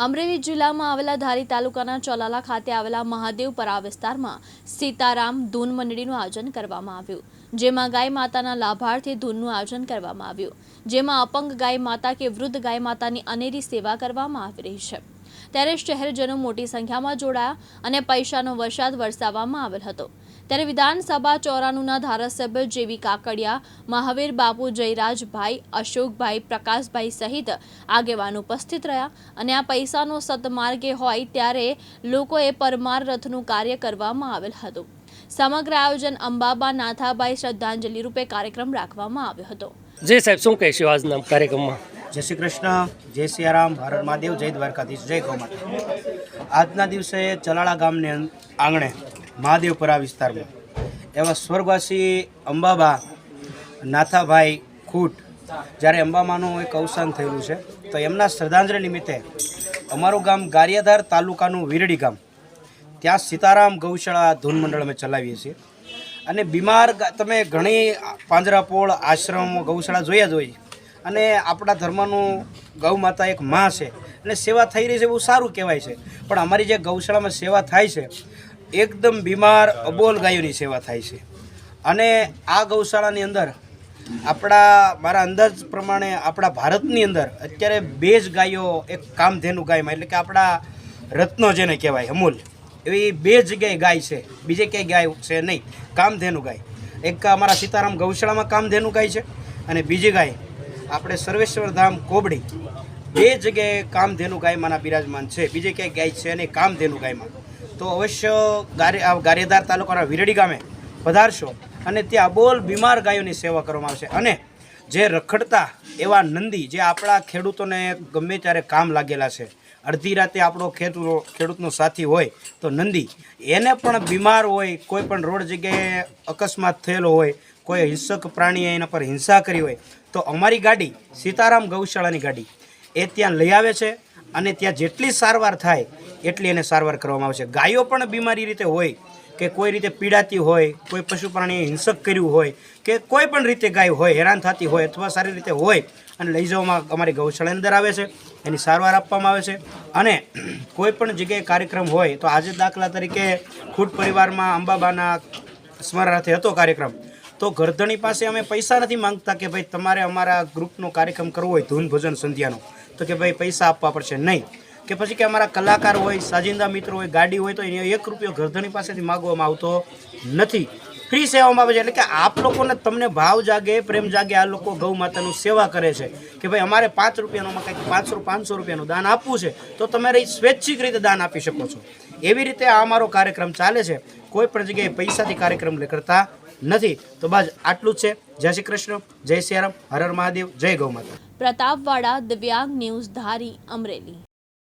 અમરેલી જિલ્લામાં આવેલા ધારી તાલુકાના ચોલાલા ખાતે આવેલા મહાદેવપરા વિસ્તારમાં સીતારામ ધૂન મંડળીનું આયોજન કરવામાં આવ્યું, જેમાં ગાય માતાના લાભાર્થે ધૂનનું આયોજન કરવામાં આવ્યું, જેમાં અપંગ ગાય માતા કે વૃદ્ધ ગાય માતાની અનેરી સેવા કરવામાં આવી રહી છે। ત્યારે શહેરજનો મોટી સંખ્યામાં જોડાયા અને પૈસાનો વરસાદ વરસાવવામાં આવેલ હતો। ત્યારે વિધાનસભા 94ના ધારાસભ્ય જેવી કાકડિયા, મહાવીર બાપુ, જયરાજભાઈ, અશોકભાઈ, પ્રકાશભાઈ સહિત આગેવાનો ઉપસ્થિત રહ્યા અને આ પૈસાનો સદમાર્ગે હોય ત્યારે લોકોએ પરમાર રથનું કાર્ય કરવામાં આવેલ હતું। સમગ્ર આયોજન અંબાબા નાથાભાઈ શ્રદ્ધાંજલિ રૂપે કાર્યક્રમ રાખવામાં આવ્યો હતો। જી સાહેબ, શું કહેશો આજના કાર્યક્રમમાં? જય શ્રી કૃષ્ણ, જય સિયારામ, હર હર મહાદેવ, જય દ્વારકાધીશ, જય ગૌ માતા। આજના દિવસે ચલાળા ગામને આંગણે મહાદેવપરા વિસ્તારમાં એવા સ્વર્ગવાસી અંબાબા નાથાભાઈ ખૂટ, જ્યારે અંબામાનું એક અવસાન થયેલું છે, તો એમના શ્રદ્ધાંજલિ નિમિત્તે અમારું ગામ ગારિયાધાર તાલુકાનું વીરડી ગામ, ત્યાં સીતારામ ગૌશાળા ધૂન મંડળ અમે ચલાવીએ છીએ। અને બીમાર તમે ઘણી પાંજરાપોળ આશ્રમ ગૌશાળા જોયા જ હોય, અને આપણા ધર્મનું ગૌ માતા એક માં છે અને સેવા થઈ રહી છે, બહુ સારું કહેવાય છે। પણ અમારી જે ગૌશાળામાં સેવા થાય છે, એકદમ બીમાર અબોલ ગાયોની સેવા થાય છે। અને આ ગૌશાળાની અંદર મારા અંદાજ પ્રમાણે આપણા ભારતની અંદર અત્યારે 2 જ ગાયો, એક કામધેનુ ગાયમાં, એટલે કે આપણા રત્નો જેને કહેવાય અમૂલ, એવી 2 જગ્યાએ ગાય છે, બીજે ક્યાંય ગાય છે નહીં। કામધેનુ ગાય એક અમારા સીતારામ ગૌશાળામાં કામધેનુ ગાય છે, અને બીજી ગાય આપણે સર્વેશ્વર ધામ કોબડી, 2 જગ્યાએ કામધેનુ ગાયમાંના બિરાજમાન છે, બીજે ક્યાંય ગાય છે નહીં કામધેનુ ગાયમાં। તો અવશ્ય ગારિયાધાર તાલુકાના વીરડી ગામે પધારશો અને ત્યાં અબોલ બીમાર ગાયોની સેવા કરવામાં આવશે। અને જે રખડતા એવા નંદી, જે આપણા ખેડૂતોને ગમે ત્યારે કામ લાગેલા છે, અડધી રાતે આપણો ખેડૂતનો સાથી હોય તો નંદી, એને પણ બીમાર હોય, કોઈ પણ રોડ જગ્યાએ અકસ્માત થયેલો હોય, કોઈ હિંસક પ્રાણીએ એના પર હિંસા કરી હોય, તો અમારી ગાડી સીતારામ ગૌશાળાની ગાડી એ ત્યાં લઈ આવે છે અને ત્યાં જેટલી સારવાર થાય એટલી એને સારવાર કરવામાં આવે છે। ગાયો પણ બીમારી રીતે હોય કે કોઈ રીતે પીડાતી હોય, કોઈ પશુ પ્રાણીએ હિંસક કર્યું હોય કે કોઈ પણ રીતે ગાય હોય હેરાન થતી હોય અથવા સારી રીતે હોય, અને લઈ જવામાં અમારી ગૌશાળાની અંદર આવે છે, એની સારવાર આપવામાં આવે છે। અને કોઈ પણ જગ્યાએ કાર્યક્રમ હોય તો આજે દાખલા તરીકે ખૂટ પરિવારમાં અંબાબાના સ્મરણાર્થે હતો કાર્યક્રમ, તો ગરધણી પાસે અમે પૈસા નથી માંગતા કે ભાઈ તમારે અમારા ગ્રુપનો કાર્યક્રમ કરવો હોય ધૂન ભજન સંધ્યાનો, તો કે ભાઈ પૈસા આપવા પડશે નહીં, કે પછી કે અમારા કલાકાર હોય, સાજિંદા મિત્રો હોય, ગાડી હોય, તો એને 1 રૂપિયો ગરધણી પાસેથી માગવામાં આવતો નથી, ફ્રી સેવામાં આવે છે। એટલે કે આપ લોકોને તમને ભાવ જાગે, પ્રેમ જાગે, આ લોકો ગૌ માતાનું સેવા કરે છે કે ભાઈ અમારે 5 રૂપિયાનું કંઈક 500 રૂપિયાનું દાન આપવું છે, તો તમારે સ્વૈચ્છિક રીતે દાન આપી શકો છો। એવી રીતે આ અમારો કાર્યક્રમ ચાલે છે, કોઈ પણ જગ્યાએ પૈસાથી કાર્યક્રમ કરતા નથી। તો બસ આટલું જ છે। જય શ્રી કૃષ્ણ, જય સિયારામ, હર હર મહાદેવ, જય ગૌ માતા। પ્રતાપવાડા, દિવ્યાંગ ન્યૂઝ, ધારી, અમરેલી।